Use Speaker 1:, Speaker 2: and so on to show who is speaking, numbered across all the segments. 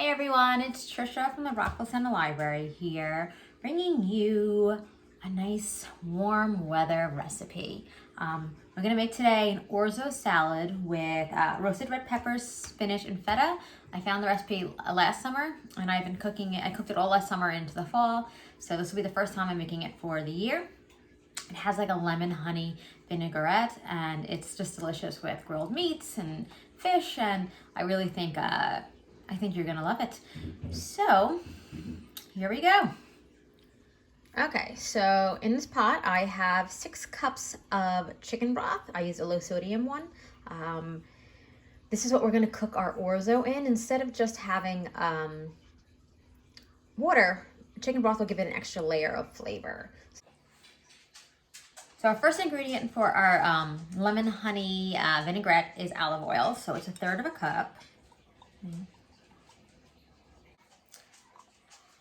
Speaker 1: Hey everyone, it's Tricia from the Rockville Center Library here, bringing you a nice warm weather recipe. We're gonna make today an Orzo salad with roasted red peppers, spinach, and feta. I found the recipe last summer and I've been cooking it. I cooked it all last summer into the fall, so this will be the first time I'm making it for the year. It has like a lemon honey vinaigrette and it's just delicious with grilled meats and fish, and I really think you're gonna love it. So here we go. Okay, so in this pot I have 6 cups of chicken broth. I use a low sodium one. This is what we're gonna cook our orzo in. Instead of just having water, chicken broth will give it an extra layer of flavor. So our first ingredient for our lemon honey vinaigrette is olive oil. So it's 1/3 cup.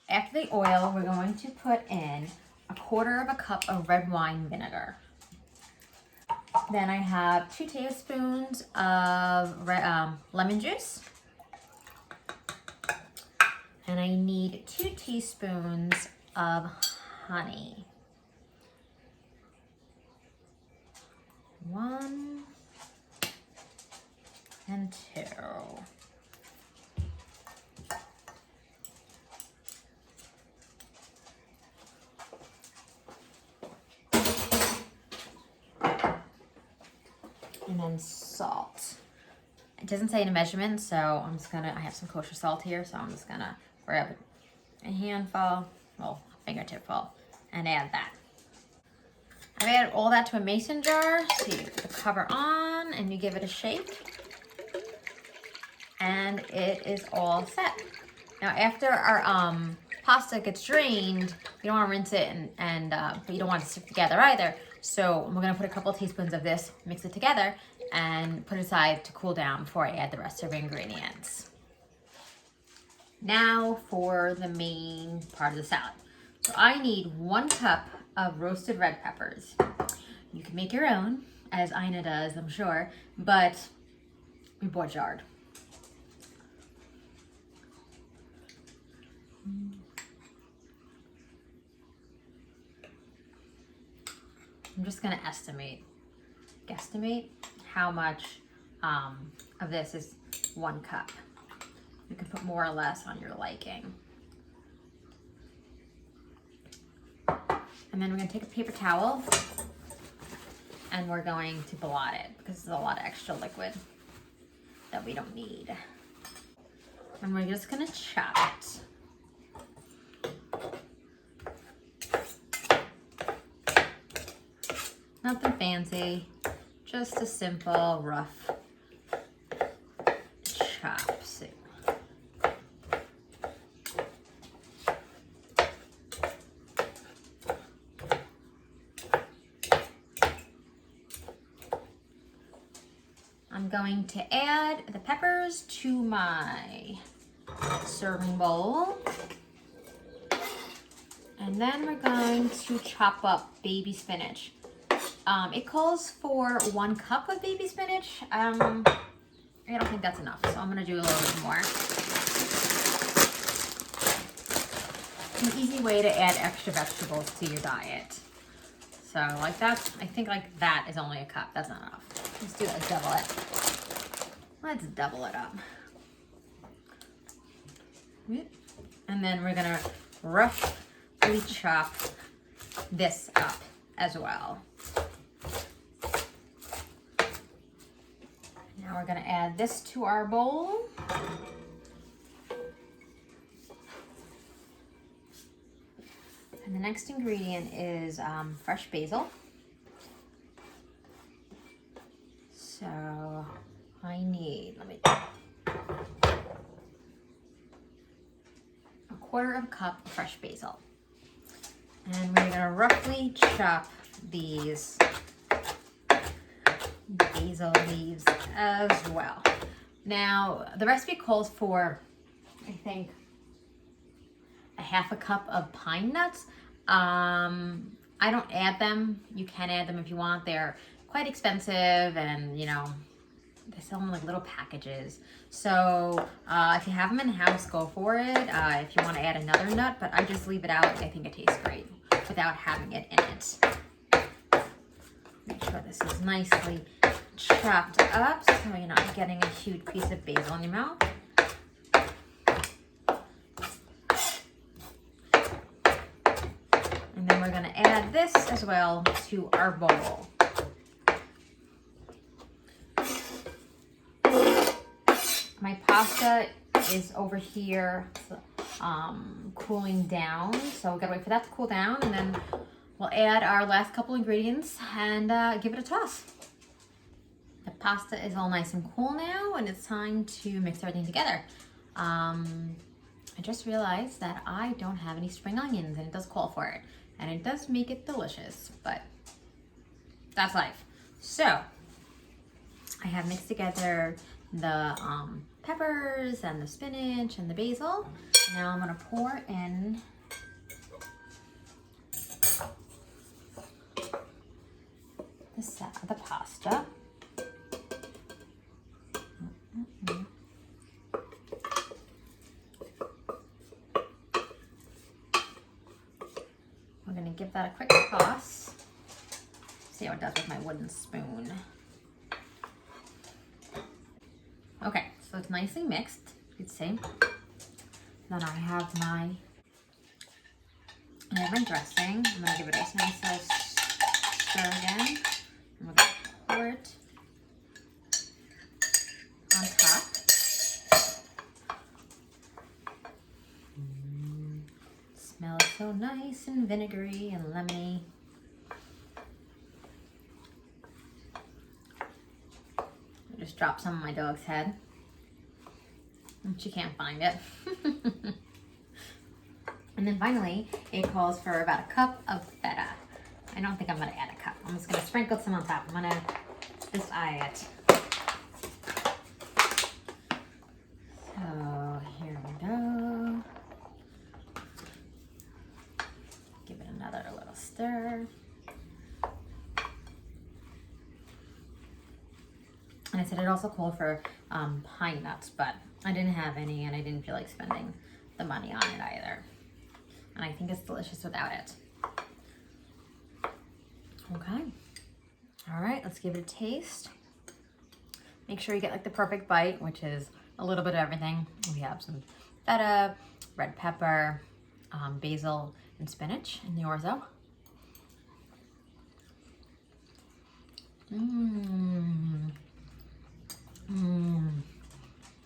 Speaker 1: After the oil, we're going to put in 1/4 cup of red wine vinegar. Then I have 2 tablespoons of lemon juice. And I need 2 teaspoons of honey. 1 and 2. And then salt. It doesn't say any measurement, so I have some kosher salt here, so I'm just gonna grab a handful, well, a fingertip full, and add that. I've added all that to a mason jar, so you put the cover on and you give it a shake, and it is all set. Now after our pasta gets drained, you don't want to rinse it but you don't want it to stick together either. So we're gonna put a couple of teaspoons of this, mix it together, and put it aside to cool down before I add the rest of the ingredients. Now for the main part of the salad. So I need 1 cup of roasted red peppers. You can make your own, as Ina does, I'm sure, but we bought jarred. I'm just gonna guesstimate how much of this is 1 cup. You can put more or less on your liking. And then we're gonna take a paper towel and we're going to blot it because there's a lot of extra liquid that we don't need. And we're just gonna chop it. Nothing fancy, just a simple, rough chop. So, I'm going to add the peppers to my serving bowl. And then we're going to chop up baby spinach. It calls for 1 cup of baby spinach. I don't think that's enough, so I'm gonna do a little bit more. It's an easy way to add extra vegetables to your diet. So like that, I think like that is only 1 cup. That's not enough. Let's do that, double it. Let's double it up. And then we're gonna roughly chop this up as well. Now we're gonna add this to our bowl. And the next ingredient is fresh basil. So I need, 1/4 cup of fresh basil. And we're gonna roughly chop these basil leaves as well. Now, the recipe calls for, I think, 1/2 cup of pine nuts. I don't add them. You can add them if you want. They're quite expensive and, you know, They sell them in like little packages. So if you have them in house, go for it. If you want to add another nut, but I just leave it out. I think it tastes great without having it in it. Make sure this is nicely chopped up so you're not getting a huge piece of basil in your mouth. And then we're going to add this as well to our bowl. My pasta is over here cooling down, so we've got to wait for that to cool down, and then we'll add our last couple ingredients and give it a toss. The pasta is all nice and cool now, and it's time to mix everything together. I just realized that I don't have any spring onions, and it does call for it, and it does make it delicious, but that's life. So I have mixed together the peppers and the spinach and the basil. Now I'm gonna pour in the pasta. We're gonna give that a quick toss. See how it does with my wooden spoon. Okay, so it's nicely mixed, you could see. Then I have my dressing. I'm gonna give it a nice little stir again. And we're gonna pour it on top. Smells so nice and vinegary and lemony. I just dropped some on my dog's head. And she can't find it. And then finally, it calls for about a cup of feta. I don't think I'm gonna add a cup. I'm just gonna sprinkle some on top. I'm gonna just eye it. So here we go. Give it another little stir. And I said it also called for pine nuts, but I didn't have any and I didn't feel like spending the money on it either. And I think it's delicious without it. Okay. All right, let's give it a taste. Make sure you get like the perfect bite, which is a little bit of everything. We have some feta, red pepper, basil, and spinach in the orzo.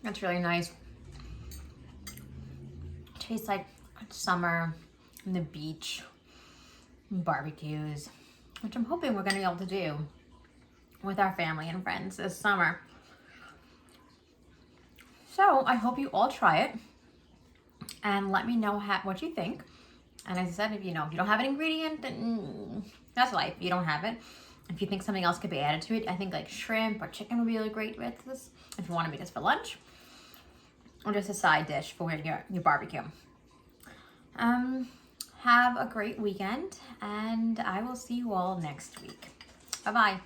Speaker 1: That's really nice. Tastes like summer and the beach and barbecues, which I'm hoping we're gonna be able to do with our family and friends this summer. So I hope you all try it and let me know what you think. And as I said, if you don't have an ingredient, then that's life. You don't have it. If you think something else could be added to it, I think like shrimp or chicken would be really great with this. If you want to make this for lunch or just a side dish for your barbecue. Have a great weekend, and I will see you all next week. Bye-bye.